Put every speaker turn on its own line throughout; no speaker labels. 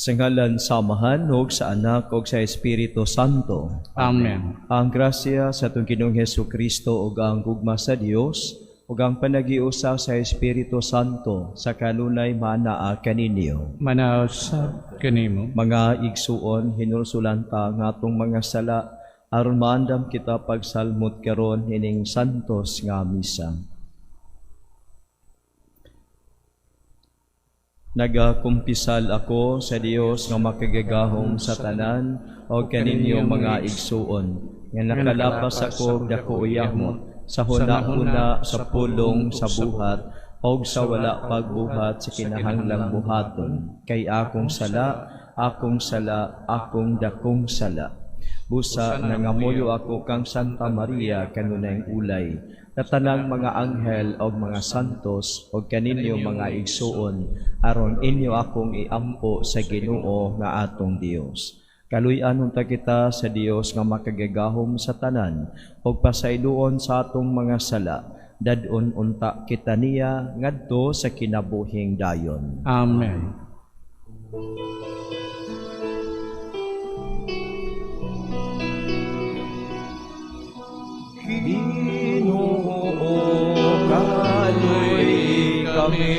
Sa ngalan sa Amahan, ug sa Anak, ug sa Espiritu Santo.
Amen.
Ang grasya sa atong Ginoong Hesukristo ug ang gugma sa Dios ug ang panagiusa sa Espiritu Santo sa kanunay manaa kaninyo.
Manausab kanimo.
Mga igsuon, hinulsulan ta nga atong mga sala aron maandam kita pagsalmot karon ining santos nga misa. Nagakumpisal ako sa Dios nga makagagahom sa tanan o kaninyo mga igsuon. Nga nakalapas ako dako uyahmo sa hunahuna sa pulong sa buhat o sa wala pagbuhat sa kinahanglang buhaton. Kay akong sala, akong dakong sala. Busa nangamuyo ako kang Santa Maria kanunay ulay. Tatanang mga anghel o mga santos o kaninyo mga igsuon, aron inyo akong iampo sa Ginoo nga atong Dios. Kaluy-anon ta kita sa Dios nga makagagahom sa tanan o pasayloon sa atong mga sala, dadon unta kita niya ngadto sa kinabuhing dayon.
Amen.
Ginoo, kaluy kami.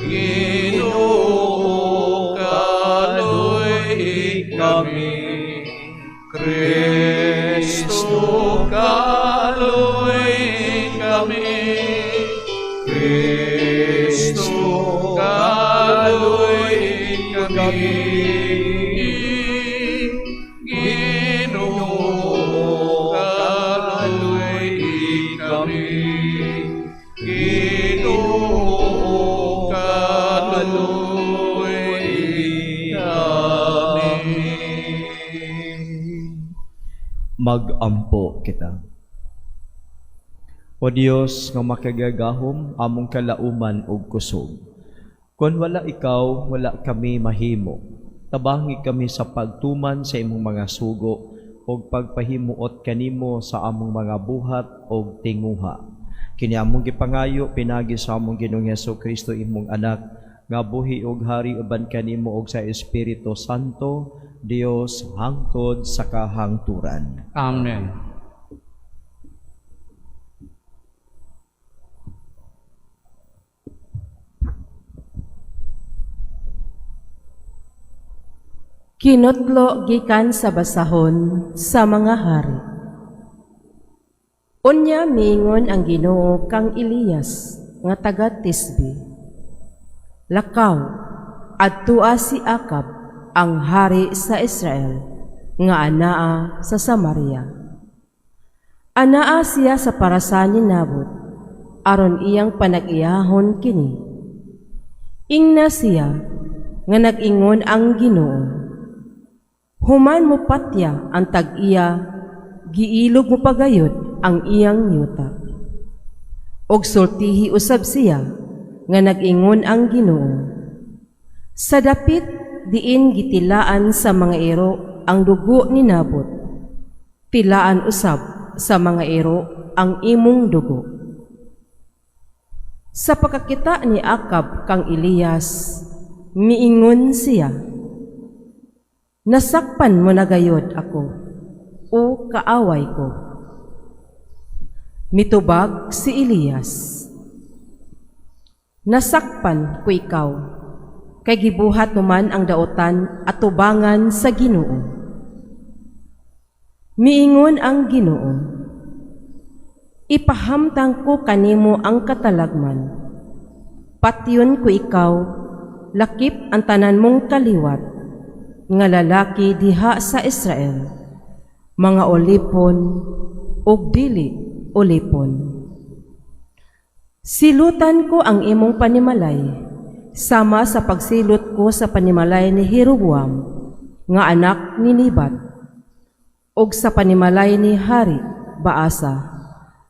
Ginoo, kaluy kami. Kristo, kaluy kami. Kristo, kaluy kami. Mag-ampo kita. O Dios nga makagagahom among kalauman ug kusog. Kung wala ikaw, wala kami mahimo. Tabangi kami sa pagtuman sa imong mga sugo ug pagpahimuot kanimo sa among mga buhat ug tinguha. Kini among gipangayo pinagi sa among Ginoong Hesukristo imong anak nga buhi ug hari uban kanimo ug sa Espiritu Santo, Dios hangtod sa kahangturan.
Amen.
Kinutlo gikan sa basahon sa mga hari. Unya miingon ang Ginoo kang Elias nga taga Tisbe. Lakaw, adtua si Akab, ang hari sa Israel, nga anaa sa Samaria. Anaa siya sa parasan ni Nabot, aron iyang panag-iyahon kini. Ingna siya, nga nag-ingon ang Ginoo. Human mo patya ang tag-iya, giilog mo pagayod ang iyang yuta. Og sultihi usab siya, nga nag-ingon ang Ginoo. Sa dapit diin gitilaan sa mga iro ang dugo ni Nabot, tilaan usab sa mga iro ang imong dugo. Sa pagkakita ni Akab kang Elias, miingon siya, nasakpan mo na gayod ako, o kaaway ko. Mitubag si Elias, nasakpan ko ikaw, kay gibuhat mo man ang daotan at tubangan sa Ginoo. Miingon ang Ginoo, ipahamtang ko kanimo ang katalagman. Patyon ko ikaw, lakip ang tanan mong kaliwat, nga lalaki diha sa Israel, mga olipon ug dili olipon. Silutan ko ang imong panimalay, sama sa pagsilot ko sa panimalay ni Jeroboam, nga anak ni Nebat, og sa panimalay ni Hari Baasa,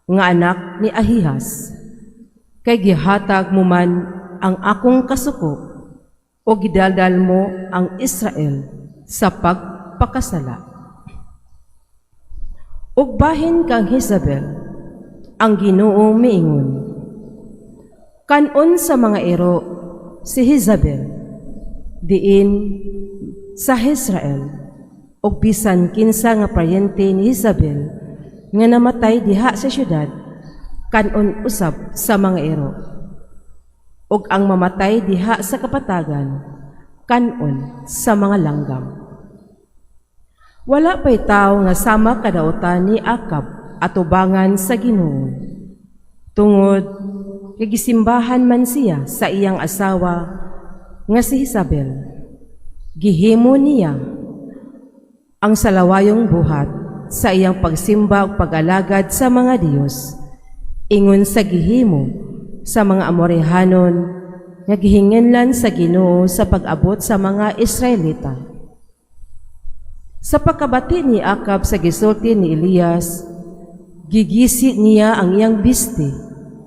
nga anak ni Ahihas. Kay gihatag mo man ang akong kasuko, o gidaldal mo ang Israel sa pagpakasala. Ug bahin kang Jezabel, ang Ginoo miingon, kanon sa mga ero si Jezabel, diin sa Israel, ug bisan kinsa nga paryente ni Isabel nga namatay diha sa syudad, kanon usab sa mga ero. Ug ang mamatay diha sa kapatagan, kanon sa mga langgam. Wala pa'y tao nga sama kadautan ni Akab atubangan sa Ginoo. Tungod kay gisimbahan man siya sa iyang asawa nga si Isabel. Gihimo niya ang salawayong buhat sa iyang pagsimba ug pag-alagad sa mga Diyos, ingon sa gihimo sa mga Amorehanon nga gihinganlan sa Ginoo sa pag-abot sa mga Israelita. Sa pagkabati ni Akab sa gisulti ni Elias, gigisi niya ang iyang bisti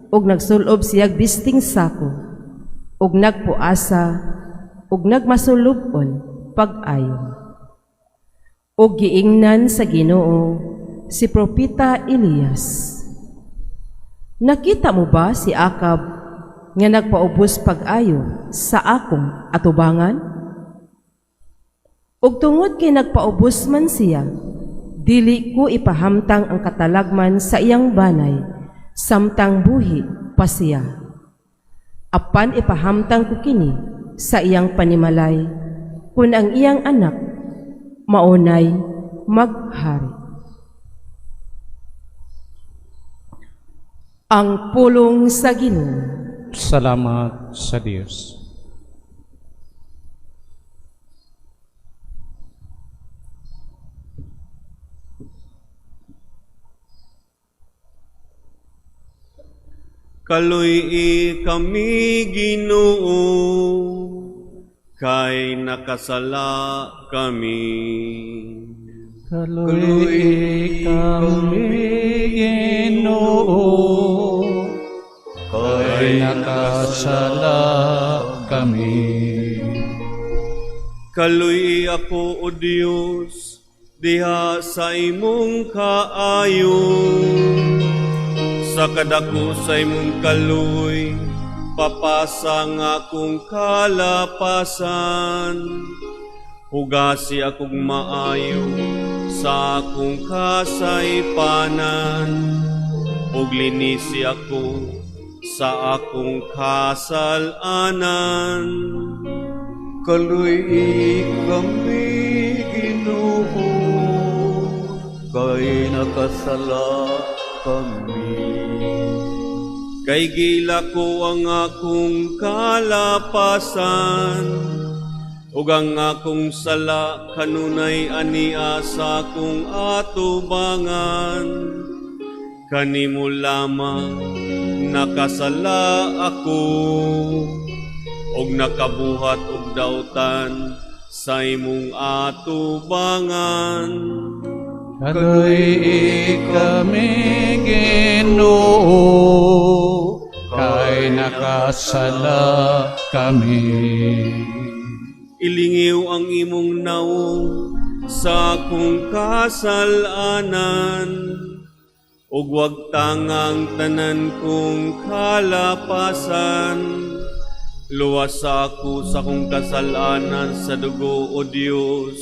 ug nagsulob siyag bisting sako ug nagpuasa ug nagmasulubon pag-ayo. Ug giingnan sa Ginoo si propeta Elias. Nakita mo ba si Akab nga nagpaubos pag-ayo sa akong atubangan? Ug tungod kay nagpaubos man siya, dili ko ipahamtang ang katalagman sa iyang banay, samtang buhi pa siya. Apan ipahamtang ko kini sa iyang panimalay, kung ang iyang anak maunay maghari. Ang pulong sa Ginoo.
Salamat sa Diyos.
Kaluy kami Ginoo, kay nakasala kami.
Kaluy kami, Ginoo, kay nakasala kami.
Kaluy ako, O Diyos, diha sa imong kaayon. Sa kadako sa imong kaluy, papasa nga akong kalapasan. Hugasi akong maayo sa akong kasaypanan, ug linisi ako sa akong kasalanan.
Kaluy kami, Ginoo, kay nakasala kami.
Kay gila ko ang akong kalapasan, ug ang akong sala kanunay ania sa akong atubangan. Kanimo lamang nakasala ako, ug nakabuhat og dautan sa imong atubangan.
Kaluy kami, Ginoo, kay nakasala kami.
Ilingiw ang imong naong sa akong kasalanan, ug wag tangang tanan kong kalapasan. Luwas ako sa akong kasalanan sa dugo, O Diyos,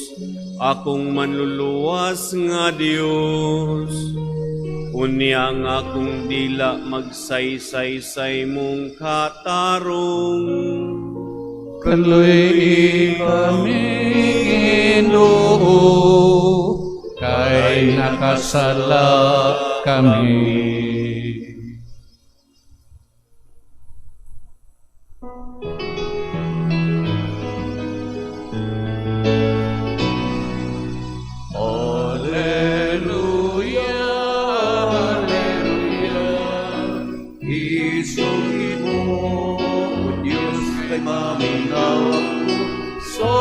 akong manluluwas nga Diyos. Unya nga akong dila magsaysay sa imong katarong.
Kaluy kami, Ginoo, kay nakasala kami.
Alleluia, Alleluia, isugin mo, O Diyos, kay maminawak ko sa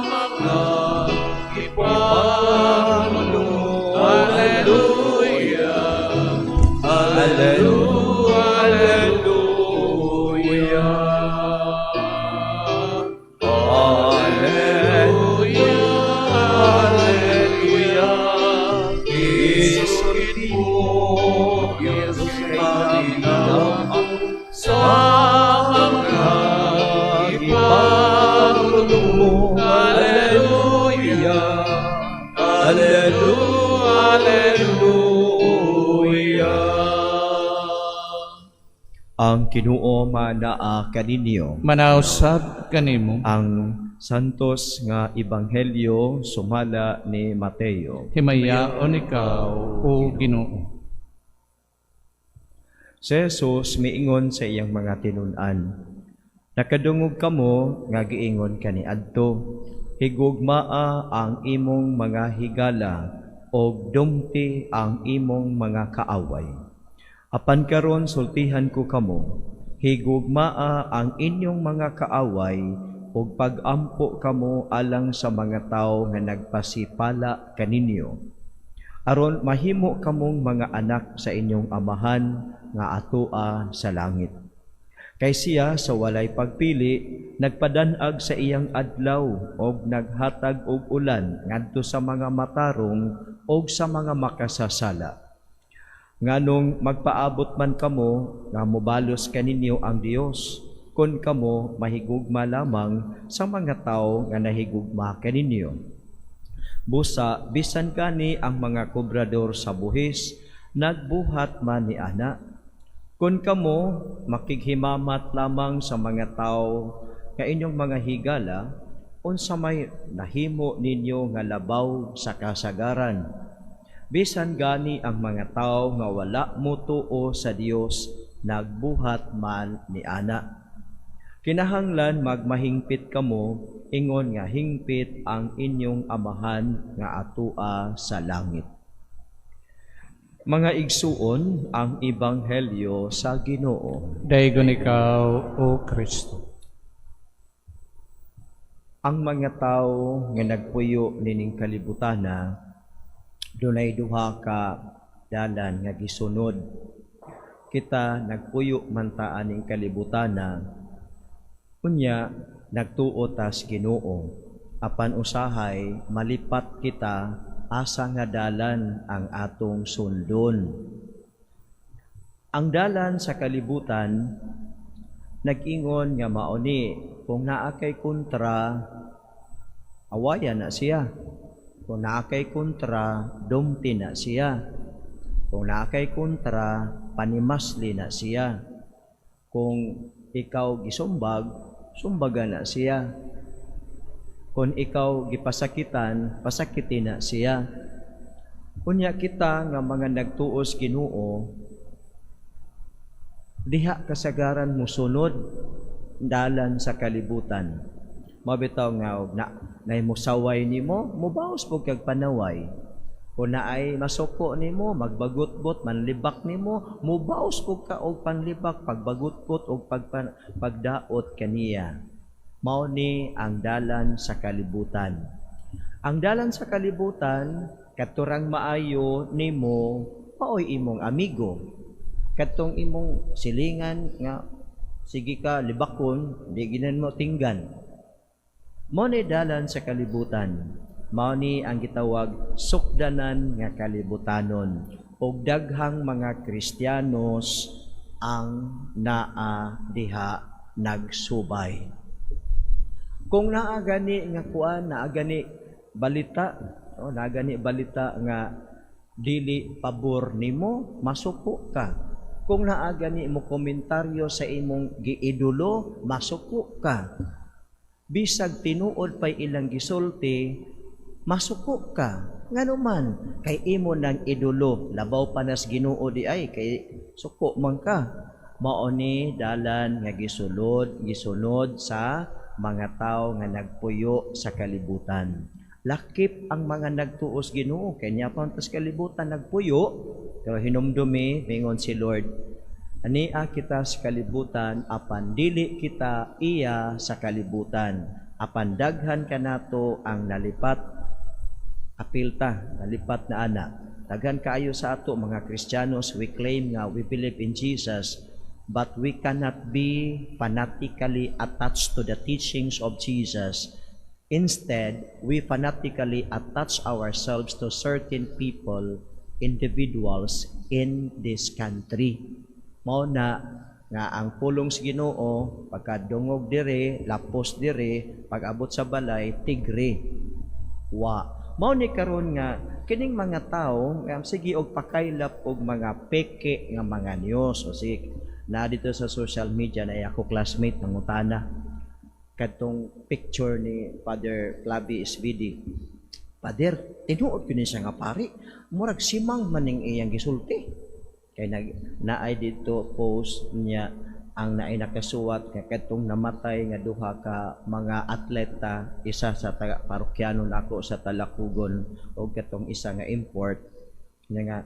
mga ipanuno. Alleluia, Alleluia, Alleluia, Alleluia, Alleluia, isugin mo, Diyos, kay maminawak ko sa mga ipanuno. mo. Alleluia, Alleluia, Alleluia.
Ang Ginoo manaa kaninyo.
Manausab kanimo.
Ang Santos nga Ebanghelyo sumala ni Mateo.
Himayaon ikaw, o Ginoo.
Si Jesus miingon sa iyang mga tinun-an, nakadungog kamo nga giingon kaniadto, higugmaa ang imong mga higala og dumti ang imong mga kaaway. Apan karon sultihan ko kamo, higugmaa ang inyong mga kaaway ug pag-ampo kamo alang sa mga tawo nga nagpasipala kaninyo. Aron mahimo kamong mga anak sa inyong amahan nga atoa sa langit. Kay siya sa walay pagpili, nagpadanag sa iyang adlaw og naghatag og ulan ngadto sa mga matarong og sa mga makasasala. Nganong magpaabot man kamo nga mobalos kaninyo ang Dios, kun kamo mahigugma lamang sa mga tawo nga nahigugma kaninyo. Busa bisan kani ang mga kobrador sa buhis nagbuhat man ni ana. Kun kamo makighimamat lamang sa mga tawo nga inyong mga higala, unsa may nahimo ninyo nga labaw sa kasagaran. Bisan gani ang mga tawo nga wala motuo sa Dios nagbuhat man ni ana. Kinahanglan magmahingpit kamo, ingon nga hingpit ang inyong amahan nga atoa sa langit. Mga igsuon, ang Ebanghelyo sa Ginoo.
Daigon ikaw, o Kristo.
Ang mga tawo nga nagpuyo nining kalibutana, dunay duha ka dalan nga gisunod. Kita nagpuyo man ta aning kalibutana, unya nagtuo tas Ginoo. Apan usahay malipat kita asa nga dalan ang atong sundon. Ang dalan sa kalibutan nag-ingon nga mauni, kung naa kay kontra, awayan na siya. Kung naa kay kontra, dumti na siya. Kung naa kay kontra, panimasli na siya. Kung ikaw gisumbag, sumbaga na siya. Kung ikaw gipasakitan, pasakitin na siya. Kunya kita nga mga nagtuos Ginoo, diha kasagaran mo sunod dalan sa kalibutan. Mabitaw nga nay musaway nimo, mubaos pug kag panaway. Kung naay masuko nimo, magbagutbot, manlibak nimo, mubaos pug ka og panlibak, pagbagutbot og pagdaot kaniya. Mao ni ang dalan sa kalibutan. Ang dalan sa kalibutan, katurang maayo nimo, paoy imong amigo. Katong imong silingan nga, sige ka libakon, di ginan mo tinggan. Mao ni dalan sa kalibutan. Mao ni ang gitawag sukdanan nga kalibutanon. Og daghang mga Kristiyanos ang naa diha nagsubay. Kung naa gani nga kuan, naa gani balita, naa gani balita nga dili pabor nimo, masuko ka. Kung naa gani mo komentaryo sa imong giidolo, masuko ka. Bisag tinuod pay ilang gisulti, masuko ka. Nganuman kay imo nang idolo, labaw panas Ginoo di ay kay suko man ka. Mao ni dalan nga gisunod sa mga tao nga nagpuyo sa kalibutan. Lakip ang mga nagtuos Ginoo kay nya pa tas kalibutan nagpuyo, pero hinumdumi mingon si Lord, ania kita sa kalibutan apan dili kita iya sa kalibutan. Apan daghan kanato ang nalipat, apilta nalipat na ana. Daghan kaayo sa ato mga Kristiyanos, we claim nga we believe in Jesus, but we cannot be fanatically attached to the teachings of Jesus. Instead, we fanatically attach ourselves to certain people, individuals in this country. Mao na nga ang pulong sa Ginoo pagkadungog dire, lapos dire, pag-abot sa balay tigre. Mao ni karon nga kining mga tawo nga sige og pakaylap og mga peke nga mga news o sige na dito sa social media na ako classmate nangutana kadtong picture ni Father Flavi SVD. Father, tinuod ko ni siya nga pari, murag simang maning iyang gisulti. Kay naay dito post niya ang naay nakasuwat kay kadtong namatay nga duha ka mga atleta, isa sa taga parokyano nako sa Talakugon o katong isa nga import niya nga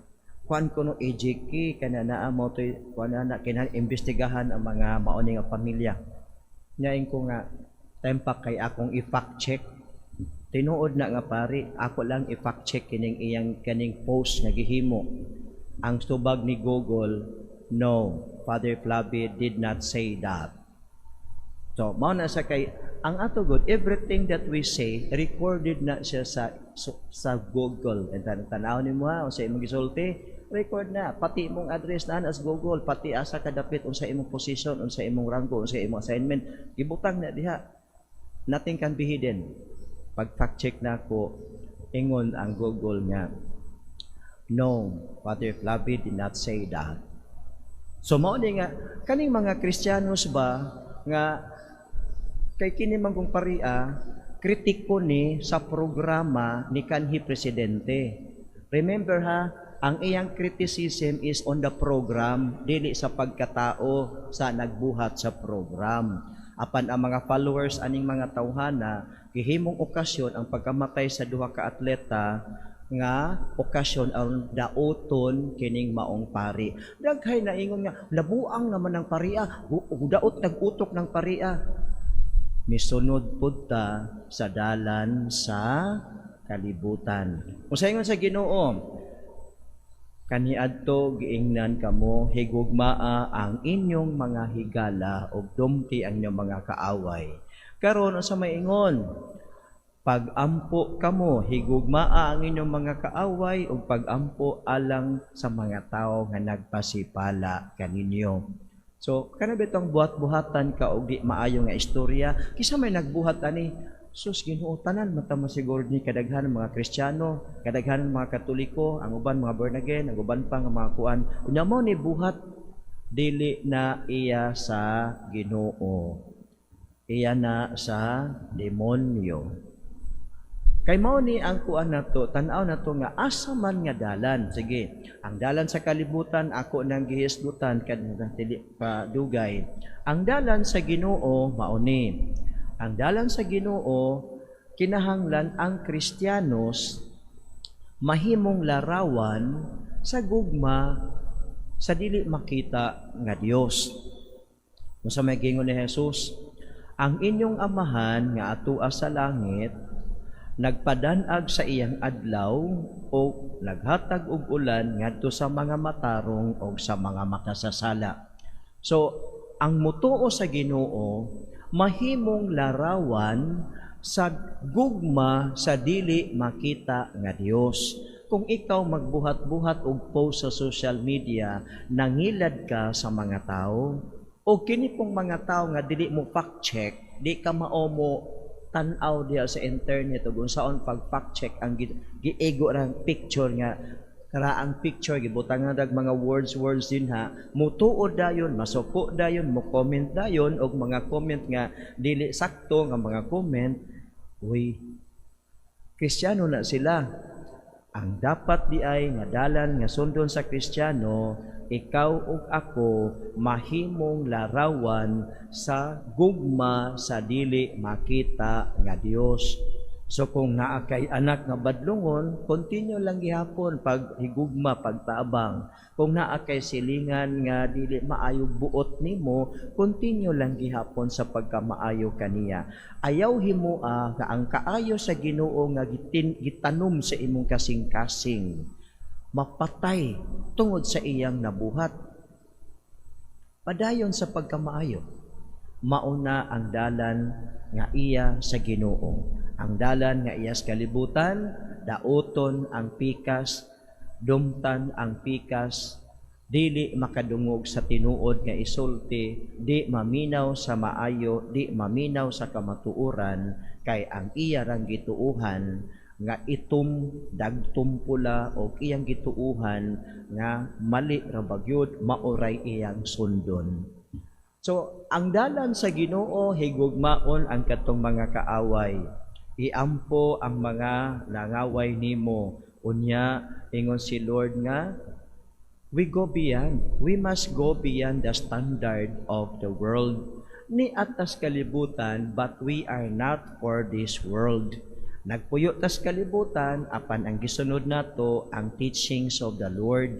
kuan ko no EJK kana naa mo toy kuan na kinaimbestigahan ang mga mauni nga pamilya. Nyaing ko nga tempak kay akong i-fact check. Tinuod na nga pari, ako lang i-fact check kaning post nga gihimo. Ang subag ni Google, no, Father Flavi did not say that. So, mao na sa kay ang ato good, everything that we say recorded na siya sa Google. And tanaw ni mo sa imong gisulti, record na pati imong address na as Google, pati asa ka dapit unsa imong position, unsa imong ranggo, unsa imong assignment, gibutang na diha. Nothing can be hidden. Pag fact check na ko, ingon ang Google nga, no, Father Flavi did not say that. So mao ni nga kaning mga Kristiyanos ba nga kay kini man kong paria kritiko ni sa programa ni kanhi presidente. Remember ha, ang iyang criticism is on the program, dili sa pagkatao sa nagbuhat sa program. Apan ang mga followers aning mga tawhana gihimong okasyon ang pagkamatay sa duha ka atleta nga okasyon ang daoton kining maong pari. Daghay na ingon nga labuang naman ng paria, daot nag-utok ng paria. Misunod pud ta sa dalan sa kalibutan. Kung sa ingon sa Ginoo, kaniadto giingnan kamo higugmaa ang inyong mga higala ug dumti ang inyong mga kaaway. Karon sa maingon, pag-ampo kamo higugmaa ang inyong mga kaaway ug pag-ampo alang sa mga tawo nga nagpasipala kaninyo. So kana bitong buhat-buhatan ka og di maayo nga istorya, kisa may nagbuhat ani sus Ginoo tanan mata masiguro ni kadaghanan mga Kristiyano, kadaghanan mga Katoliko, ang uban mga born again, ang uban pa nga mga kuan. Unya mo ni buhat dili na iya sa Ginoo. Iya na sa demonyo. Kay mao ni ang kuan nato, tan-aw nato nga asa man nga dalan. Sige, ang dalan sa kalibutan ako nang gihisgutan kadto dili pa dugay. Ang dalan sa Ginoo mao ni. Ang dalan sa Ginoo kinahanglan ang Kristiyanos mahimong larawan sa gugma sa dili makita nga Dios. Unsa may gingon ni Jesus? Ang inyong amahan nga atua sa langit nagpadanag sa iyang adlaw o naghatag og ulan ngadto sa mga matarong o sa mga makasasala. So, ang mutuo sa Ginoo mahimong larawan sa gugma sa dili makita nga Dios. Kung ikaw magbuhat-buhat og post sa social media, nangilad ka sa mga tao, o kini pong mga tao nga dili mo fact check, di ka mao mo tan-aw diha sa internet ug unsaon pag fact check ang giego ra picture nga karaang picture gibutang nga dag mga words din ha, mutuod dayon, masuko dayon, mo comment dayon og mga comment nga dili sakto nga mga comment. Uy, Kristiyano na sila. Ang dapat di ay nga dalan nga sundon sa Kristiyano, ikaw ug ako mahimong larawan sa gugma sa dili makita nga Dios. So kung naa kay anak nga badlongon, continue lang gihapon pag higugma, pagtabang. Kung naa kay silingan nga dili maayo buot nimo, continue lang gihapon sa pagkamaayo kaniya. Ayaw himoa nga ang kaayo sa Ginoo nga gitanom sa imong kasing-kasing mapatay tungod sa iyang nabuhat. Padayon sa pagkamaayo, mauna ang dalan nga iya sa Ginoo. Ang dalan nga iya sa kalibutan, daoton ang pikas, dumtan ang pikas, dili makadungog sa tinuod nga isulti, di maminaw sa maayo, di maminaw sa kamatuoran, kay ang iya rang gituuhan nga itum dagtumpula o iyang gituuhan nga mali ra bagyod maoray iyang sundon. So ang dalan sa Ginoo higugmaon ang katong mga kaaway, iampo ang mga nangaway nimo. Unya ingon si Lord nga, we must go beyond the standard of the world. Ni atas kalibutan, but we are not for this world. Nagpuyo tas kalibutan, apan ang gisunod nato ang teachings of the Lord.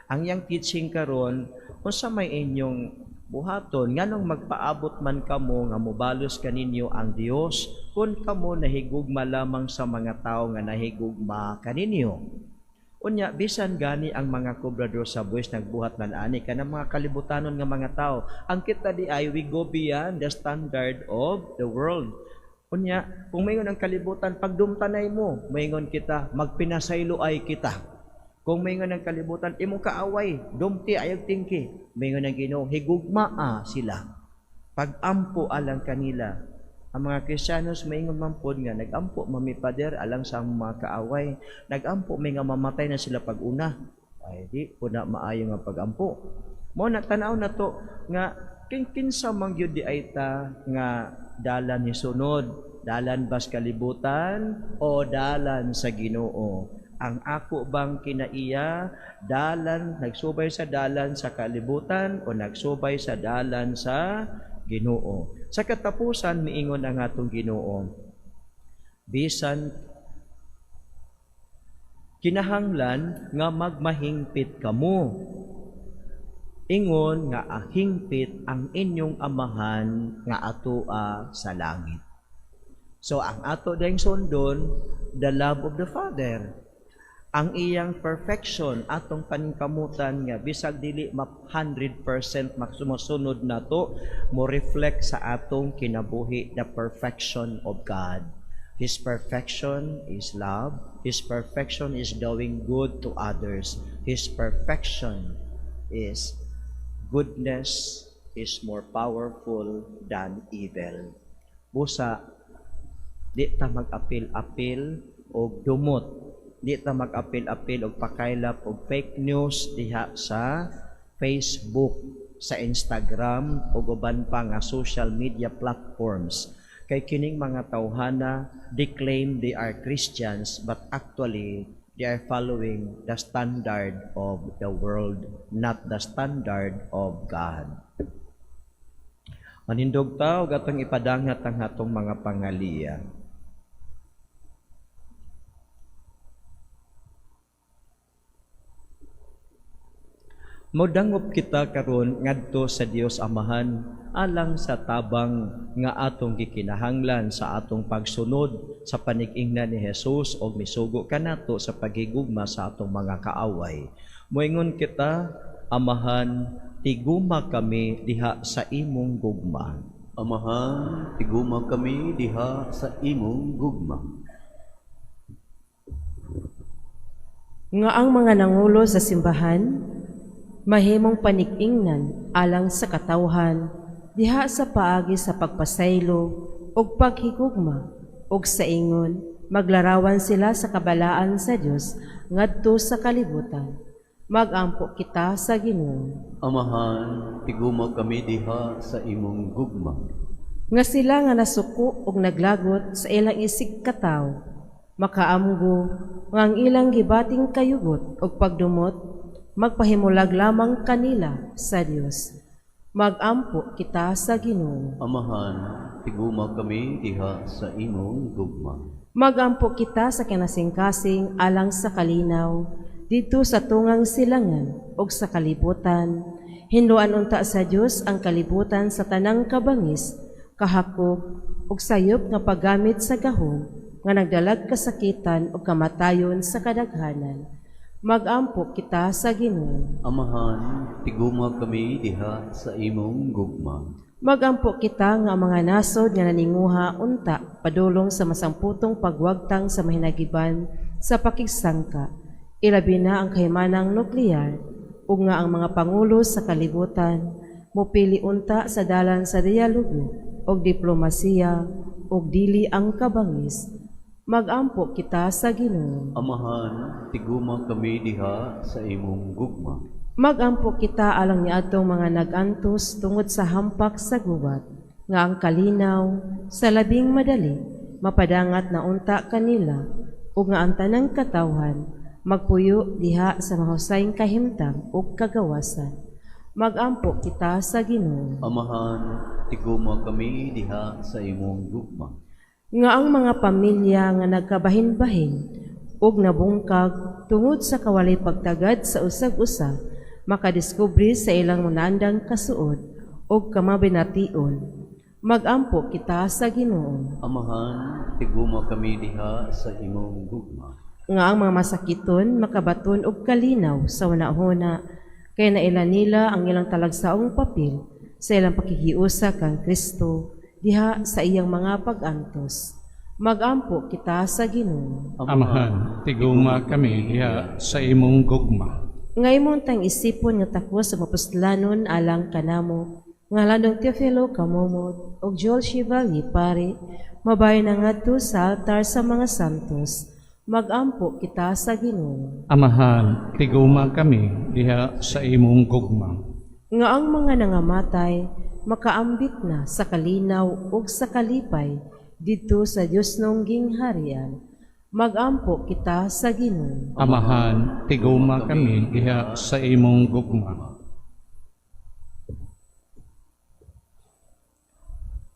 Ang yang teaching karon, unsa may inyong buhaton, nganong magpaabot man kamo nga mobalos kaninyo ang Dios, kung kamo nahigugma lamang sa mga tao nga nahigugma kaninyo. Unya, bisan gani ang mga kubrador sa buwis nagbuhat man ani ka ng mga kalibutanon nga mga tao. Ang kita di ay we go beyond the standard of the world. Unya, kung mayon ang kalibutan, pagdumtanay mo, mayon kita, magpinasaylo ay kita. Kung mayon ang kalibutan, imong kaaway, dumti ayag tingki, mayon ang Ginoo, higugmaa sila. Pag-ampo alang kanila. Ang mga Kristiyanos maingon man pod nga nag-ampo mamipader alang sa mga kaaway, nag-ampo may nga mamatay na sila pag-una. Ay di po na maayo nga pag-ampo. Mo na tanaw na to nga kinsa man gyud di ay ta nga dalan ni sunod, dalan bas kalibutan o dalan sa Ginoo. Ang ako bang kinaiya dalan nagsubay sa dalan sa kalibutan o nagsubay sa dalan sa Ginoo. Sa katapusan miingon ang atong Ginoo, bisan kinahanglan nga magmahingpit kamo. Ingon nga ahingpit ang inyong amahan nga atoa sa langit. So ang ato dayang sundon, the love of the Father. Ang iyang perfection atong paningkamutan nga bisag dili 100% maksumusunod nato mo reflect sa atong kinabuhi the perfection of God. His perfection is love. His perfection is doing good to others. His perfection is goodness is more powerful than evil. Busa di ta mag-apil-apil o dumot. Di ta mag-apil-apil og pakaylap og fake news diha sa Facebook, sa Instagram ug uban pa nga social media platforms. Kay kining mga tawhana, they claim they are Christians but actually they are following the standard of the world, not the standard of God. Manindog ta og atong ipadangat ang atong mga pangaliya. Modangop kita karon ngadto sa Dios Amahan alang sa tabang nga atong gikinahanglan sa atong pagsunod sa panig-ingnan ni Jesus og misugo kanato sa paghigugma sa atong mga kaaway. Moingon kita, Amahan, tiguma kami diha sa imong gugma.
Amahan, tiguma kami diha sa imong gugma.
Nga ang mga nangulo sa simbahan, mahimong panig-ingnan alang sa katawhan, diha sa paagi sa pagpasaylo ug paghigugma, ug sa ingon, maglarawan sila sa kabalaan sa Dios ngadto sa kalibutan. Magampo kita sa Ginoo.
Amahan, tiguma kami diha sa imong gugma.
Nga sila nga nasuko ug naglagot sa ilang isig kataw, makaamgo nga ang ilang gibating kayugot ug pagdumot magpahimulag lamang kanila sa Dios. Magampo kita sa Ginoo.
Amahan, tiguma kami diha sa imong gugma.
Magampo kita sa kinasingkasing alang sa kalinaw, dito sa tungang silangan ug sa kalibutan. Hinduan unta sa Dios ang kalibutan sa tanang kabangis, kahakog ug sayop nga paggamit sa gahom nga nagdalag kasakitan ug kamatayon sa kadaghanan. Magampo kita sa Ginoo.
Amahan, tiguma kami diha sa imong gugma.
Magampo kita nga mga nasod nga naninguha unta padulong sa masamputong pagwagtang sa mahinagiban sa pakigsangka, ilabi na ang kahimanang nuklear, ug nga ang mga pangulo sa kalibutan mopili unta sa dalan sa dialogo ug diplomasiya ug dili ang kabangis. Magampo kita sa Ginoo.
Amahan, tiguma kami diha sa imong gugma.
Magampo kita alang niadtong mga nag-antos tungod sa hampak sa gubat, nga ang kalinaw sa labing madali mapadangat na unta kanila, ug nga ang tanang katawhan magpuyo diha sa mahusayng kahimtang ug kagawasan. Magampo kita sa Ginoo.
Amahan, tiguma kami diha sa imong gugma.
Nga ang mga pamilya nga nagkabahin-bahin ug nabungkag tungod sa kawalay pagtagad sa usag-usa makadiskubre sa ilang munandang kasuod ug kamabination. Magampo kita sa Ginoo.
Amahan, tiguma kami diha sa imong gugma.
Nga ang mga masakiton makabaton og kalinaw sa una-una kay nailan nila ang ilang talagsaong papel sa ilang pakikiusa kang Kristo diha sa iyang mga pag-antos. Magampo kita sa Ginoo.
Amahan, tiguma kami diha sa imong gugma.
Nga imong tang isipon nga takos sa mapustlanon alang kanamo, nga landong Teofilo Kamomot og Joel Chevalier pare, mabayon na ngadto sa altar sa mga santos. Magampo kita sa Ginoo.
Amahan, tiguma kami diha sa imong gugma.
Nga ang mga nangamatay makaambit na sa kalinaw ug sa kalipay didto sa Dios nung gingharian. Magampo kita sa Ginoo.
Amahan, tiguma kami diha sa imong gugma.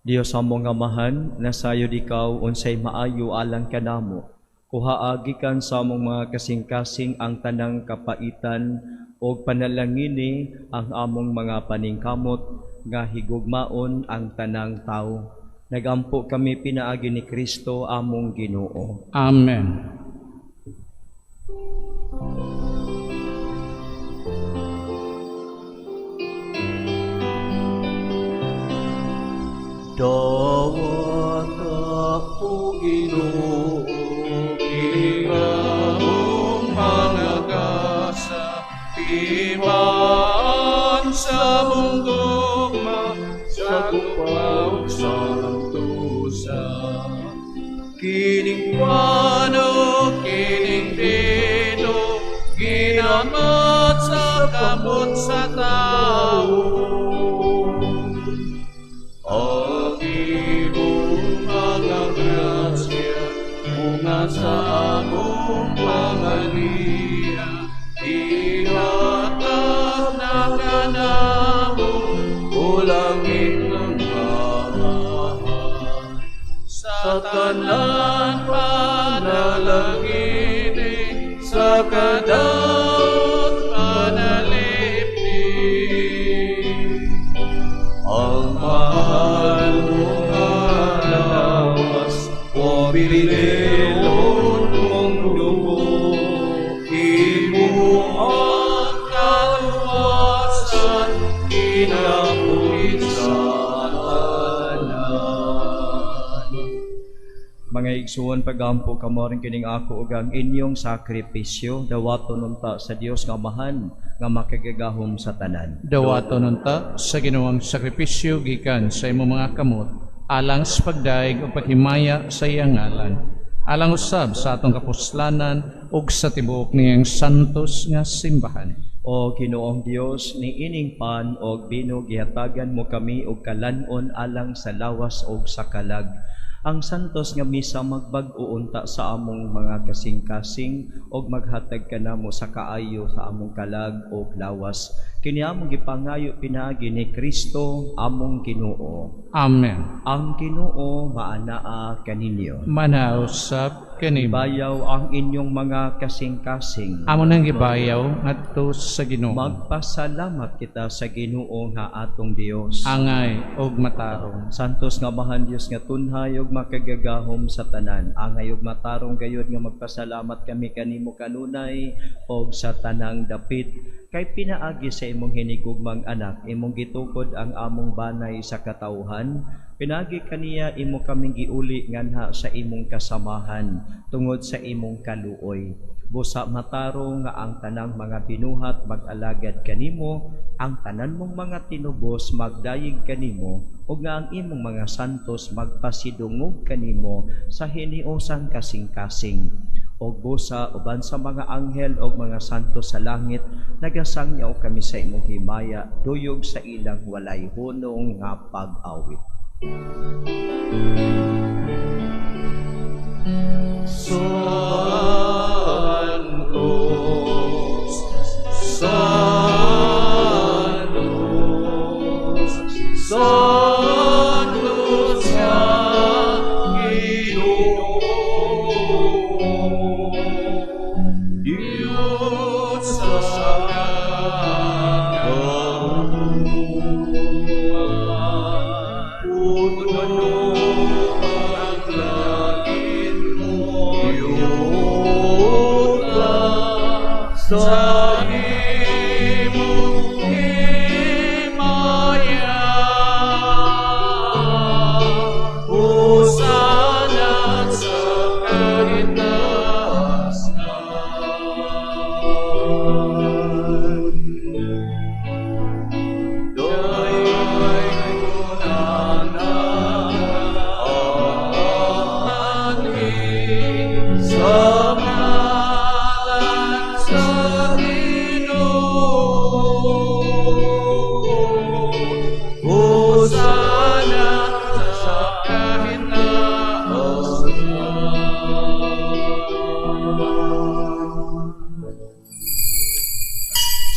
Dios among amahan, nasayod ikaw unsay maayo alang kanamo. Kuhaagi kan sa among mga kasing-kasing ang tanang kapaitan o panalangini ang among mga paningkamot nga higugmaon ang tanang tao. Nagampo kami pinaagi ni Kristo among Ginoo.
Amen.
Dawat ako Ginoo,
Ikaw mga kasa, iman sa mong gugma, sa kupaw sa tusa. Kining pano, kining pino, ginamat sa kamot sa tao. Agibong mga grasya, bunga sa among mga liya, ihatag na kanamo, ulangin ng amahan. Sa tanan panalangin, sa kadawat panalipin, ang mahal mong alawas, o bililon mong dugo, imuhang kaluwasan, kinabuhi sa tanan.
Mga igsuon pagampo kamo rin kining ako ug ang inyong sakripisyo dawaton unta sa Dios nga amahan nga makagagahom sa tanan.
Dawaton unta sa ginawang sakripisyo gikan sa imong mga kamot, alang sa pagdaig o paghimaya sa iyang ngalan, alang usab sa atong kapuslanan ug sa tibuok niyang santos nga simbahan.
O Ginoong Dios, ni ining pan og bino gihatagan mo kami og kalanon alang sa lawas og sa kalag. Ang santos nga misa magbag-o unta sa among mga kasing-kasing og maghatag kanamo sa kaayo sa among kalag og lawas. Kini among gipangayo pinaagi ni Kristo among Ginoo.
Amen.
Ang Ginoo maanaa kaninyo.
Manausap kanimo.
Bayaw ang inyong mga kasing-kasing.
Amo nang gibayaw ngadto sa Ginoo.
Magpasalamat kita sa Ginoo nga atong Dios.
Angay og matarong.
Santos nga mahan Dios nga tunhay ug makagagahom sa tanan. Angay ug matarong gayud nga magpasalamat kami kanimo kanunay og sa tanang dapit. Kay pinaagi sa imong hinigugmang anak, imong gitukod ang among banay sa katawhan. Pinagi kaniya imo kaming giuli nganha sa imong kasamahan tungod sa imong kaluoy. Busa mataro nga ang tanang mga binuhat mag-alagad kanimo, ang tanan mong mga tinubos magdayeg kanimo, ug nga ang imong mga santos magpasidungog kanimo sa hiniosang kasing-kasing. O busa uban sa mga anghel o mga santo sa langit, nagasangyaw kami sa imong himaya, duyog sa ilang walay hunong nga pag-awit.
Santos, Santos, Santos ang Ginoo, Diyos sa sangkabuhan, puno ang langit mo, Yuta sa imong himaya, Hosana sa kahitasan. Dayay kunana ang angin sa ngalan sa Ginoo. Hosana sa kahitasan.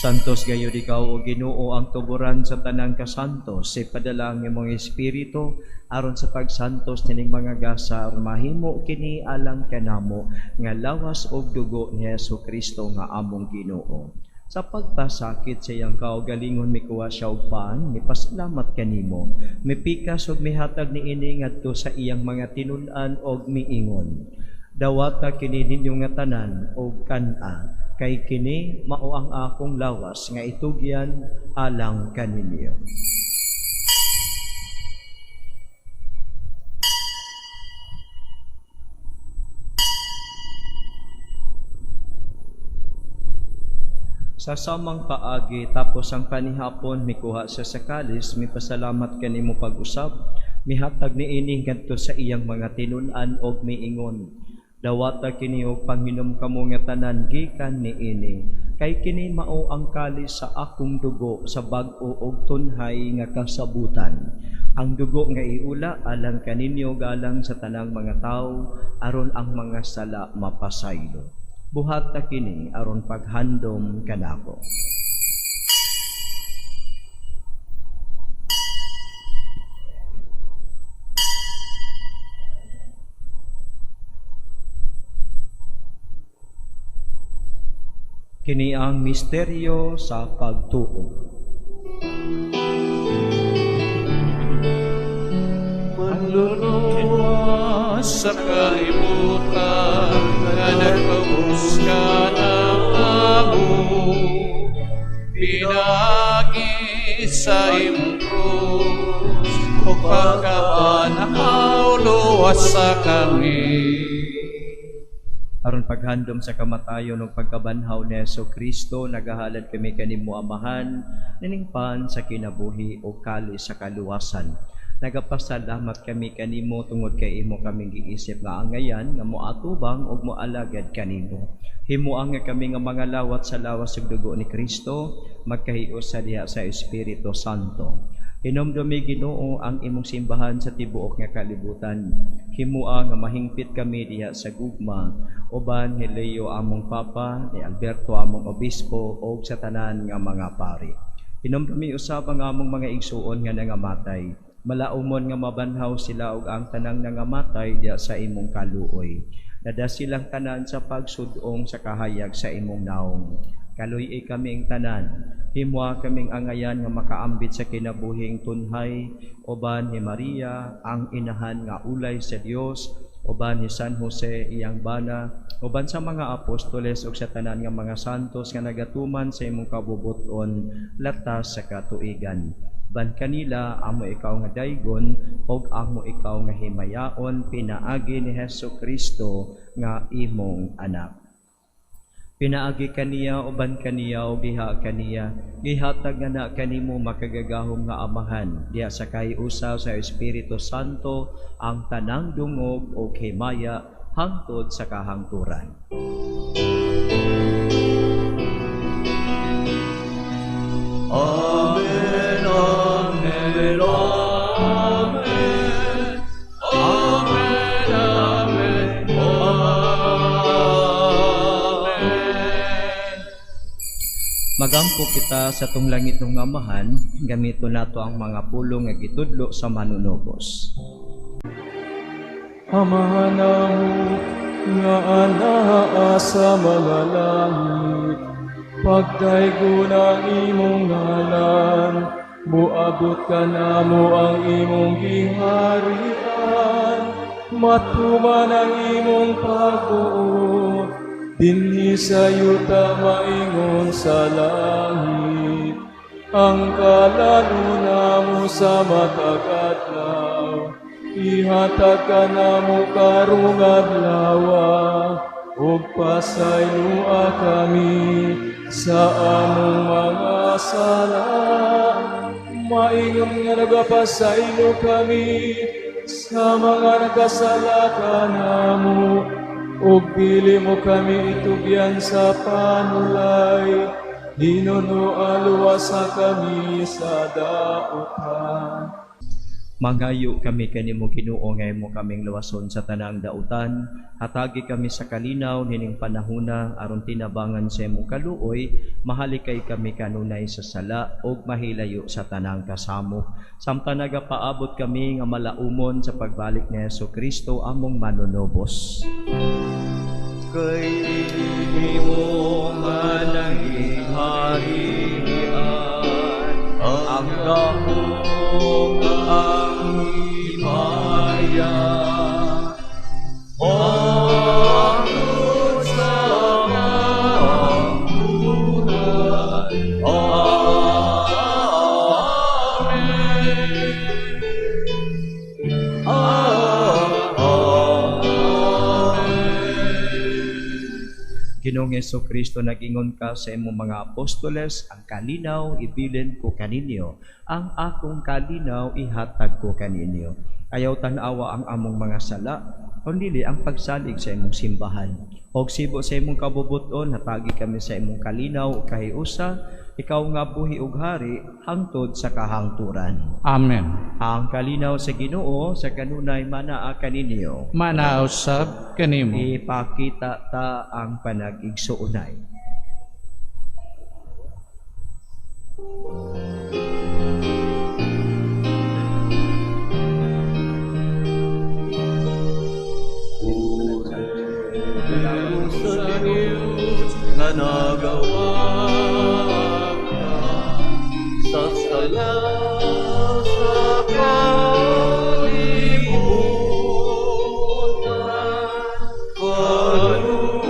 Santos gayud ikaw o Ginoo ang tuburan sa tanang kasantos, sa padala ang imong espiritu aron sa pagsantos tining mga gasa aron mahimo kini alang kanamo nga lawas og dugo ni Hesukristo nga among Ginoo. Sa pagpasakit sa iyang kaugalingon mikuha siya og paan, mipasalamat kanimo, mipikas ug mihatag niini ngadto sa iyang mga tinun-an og miingon. Dawata kini ninyo nga tanan og kan-a, kay kini mao ang akong lawas nga itugyan alang kaninyo. Sa samang paagi tapos ang panihapon mikuha siya sa kalis, mipasalamat kanimo pag-usab, mihatag niini ngadto sa iyang mga tinun-an og miingon. Dawata kini og panghinom kamo nga tanan gikan niini, kay kini mao ang kalis sa akong dugo sa bag-o og tunhay nga kasabutan. Ang dugo nga iula alang kaninyo galang sa tanang mga tawo aron ang mga sala mapasaylo. Buhat ta kini aron paghandom kanako. Kini ang misteryo sa pagtuo.
Manluluwas sa kalibutan na nagpahusga ng amo, pinagi sa imong krus o pagkabanahaw luwas sa kami.
Aron paghandom sa kamatayon ug pagkabanhaw ni Hesukristo, nagahalad kami kanimo Amahan, niningpan sa kinabuhi o kalis sa kaluwasan. Nagapasalamat kami kanimo tungod kay imo kaming giisip nga angayan nga moatubang ug moalagad kanimo. Himuang nga kami nga mga lawat sa lawas ug dugo ni Kristo, magkahios sa diha sa Espiritu Santo. Inomdumi Ginoo ang imong simbahan sa tibuok nga kalibutan. Himua nga mahingpit kami diha sa gugma, uban ni Leo among Papa, ni Alberto among Obispo, o sa tanan nga mga pari. Inomdumi usab ang among mga igsuon nga nangamatay. Malaumon nga mabanhaw sila og ang tanang nangamatay diha sa imong kaluoy. Nada silang tanan sa pagsudong sa kahayag sa imong naong. Kaluy kaming tanan, himwa kaming angayan nga makaambit sa kinabuhing tunhay, uban ni Maria, ang inahan nga ulay sa Dios, uban ni San Jose iyang bana, uban sa mga apostoles ug sa tanan nga mga santos nga nagatuman sa imong kabubuton latas sa katuigan. Ban kanila amo ikaw nga daygon ug amo ikaw nga himayaon pinaagi ni Hesukristo nga imong anak. Pinaagi kaniya uban kaniya o giha kaniya. Gihatag nga na kanimo makagagahom nga amahan. Diya sa kaiusaw sa Espiritu Santo ang tanang dungog o himaya hangtod sa kahangturan.
Amen, amen, amen. Amen, amen, amen.
Magampo kita sa tong langit ng amahan, gamito nato ang mga pulong nga gitudlo sa manunobos.
Amahan namo nga anaa sa mga langit, pagdaygo ng imong ngalan, muabot ka namo ang imong giharian, matuman ang imong pagbuot, dinhi sa yuta maingon sa langit, ang kalaluna mo sa matag adlaw. Ihatag ka namo karong adlaw, ug pasaylua kami sa among mga sala. Maingon nga nagapasaylo kami sa mga nagkasala kanamo, ug dili mo kami itugyan sa panulay, hinunualuwa sa kami sa daotan.
Mangayo kami kanimo Ginoo nga imo kaming luwason sa tanang dautan, hatagi kami sa kalinaw nining panahona aron tinabangan sa imong kaluoy, mahalikay kami kanunay sa sala ug mahilayo sa tanang kasamo. Samtang nagapaabot kami nga malaumon sa pagbalik ni Jesucristo among manunobos.
Kay imo man ang iharian, ang dahog ang himaya. Hangtod sa kahangturan. Amen.
Ginoong Jesucristo, nag-ingon ka sa imong mga apostoles, ang kalinaw ibilin ko kaninyo, ang akong kalinaw ihatag ko kaninyo. Ayaw tanawa ang among mga sala, kundi ang pagsalig sa imong simbahan. Og sibo sa imong kabubuton, hatagi kami sa imong kalinaw o kahiusa, ikaw nga buhi ug hari hangtod sa kahangturan.
Amen.
Ang kalinaw sa Ginoo sa kanunay manaa kaninyo.
Manausab kanimo.
Ipakita ta ang panag-igsuunay.
Sa Diyos na nagawa ka sa sala sa kalimutan, kaluoy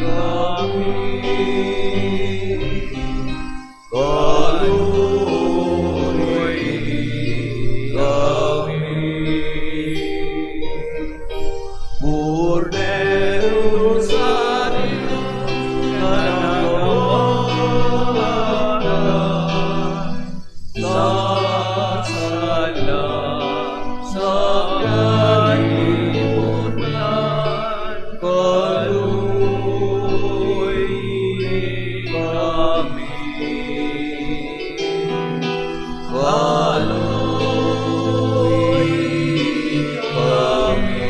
kami, kaluoy kami. Burdero sa Diyos na nagawa sa sala sa kalimutan, kaluoy kami, kaluoy kami.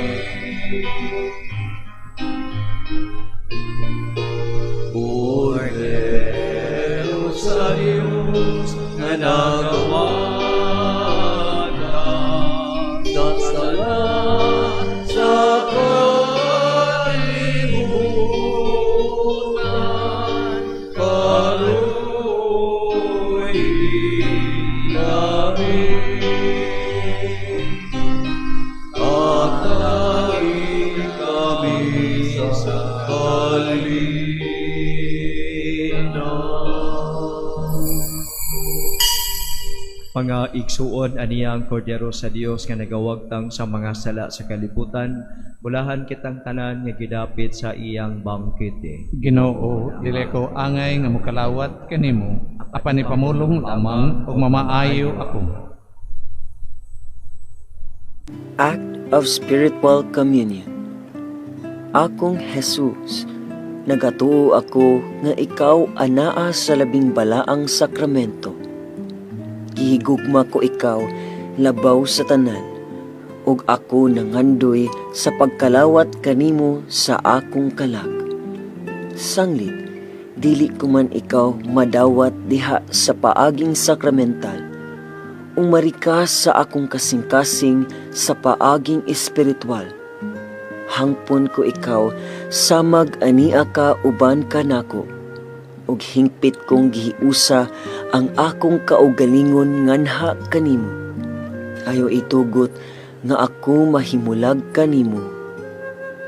Burdero sa Diyos na nagawa ka sa sala sa kalimutan, kaluoy kami. Atay kami sa kalinaw.
mga igsuon aniyang kordero sa Dios nga nagawagtang sa mga sala sa kalibutan, bulahan kitang tanan nga gidapit sa iyang bangkete.
Ginoo, dili ko angay nga mokalawat kanimo, apan ipamulong lamang ug mamaayo ako.
Act of Spiritual Communion. Akong Jesus, nagatuo ako nga ikaw anaa sa labing balaang sakramento. Gihigugma ko ikaw labaw sa tanan, ug ako nangandoy sa pagkalawat kanimo sa akong kalag. Sanglit, dili ko man ikaw madawat diha sa paaging sakramental, umarikas sa akong kasing-kasing sa paaging espiritual. Hangpon ko ikaw samag ania ka uban kanako, ug hingpit kong gihiusa ang akong kaugalingon nganha kanimo. Ayo itugot nga ako mahimulag kanimo.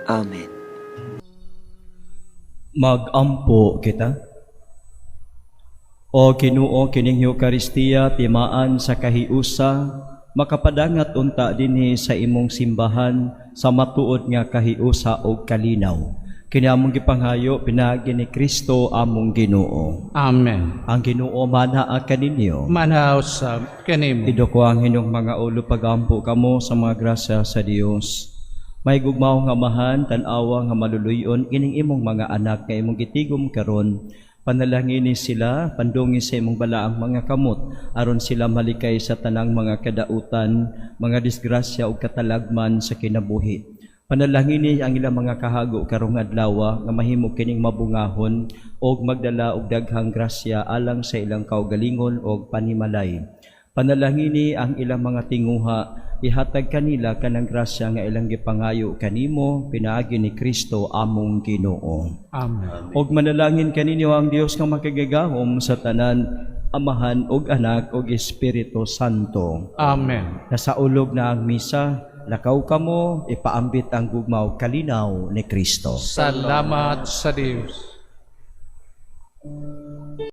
Amen.
Magampo kita. O Ginoo, kining Eucharistia timaan sa kahiusa, makapadangat unta dinhi sa imong simbahan sa matuod nga kahiusa o kalinaw. Kini among gipanghayo pinaagi ni Kristo among Ginoo.
Amen.
Ang Ginoo manaa kaninyo.
Manaw sa kanimo.
Idoko ang inyong mga ulo pagampo kamo sa mga grasya sa Dios. May gugmaw nga amahan, tan-awa nga maluluyon ining imong mga anak nga imong gitigom karon. Panalangini sila, pandungi sa imong balaang mga kamot, aron sila malikay sa tanang mga kadautan, mga disgrasya o katalagman sa kinabuhi. Panalangini ang ilang mga kahago karong adlaw nga mahimo kining mabungahon og magdala og daghang grasya alang sa ilang kaugalingon og panimalay. Panalangini ang ilang mga tinguha, ihatag kanila kanang grasya nga ilang gipangayo kanimo pinaagi ni Kristo among Ginoo.
Amen.
Og manalangin kaninyo ang Dios nga makigagahom sa tanan, Amahan ug Anak ug Espiritu Santo.
Amen.
Nasaulog na ang misa, lakaw kamo, ipaambit ang gugmaw kalinaw ni Kristo.
Salamat sa Dios.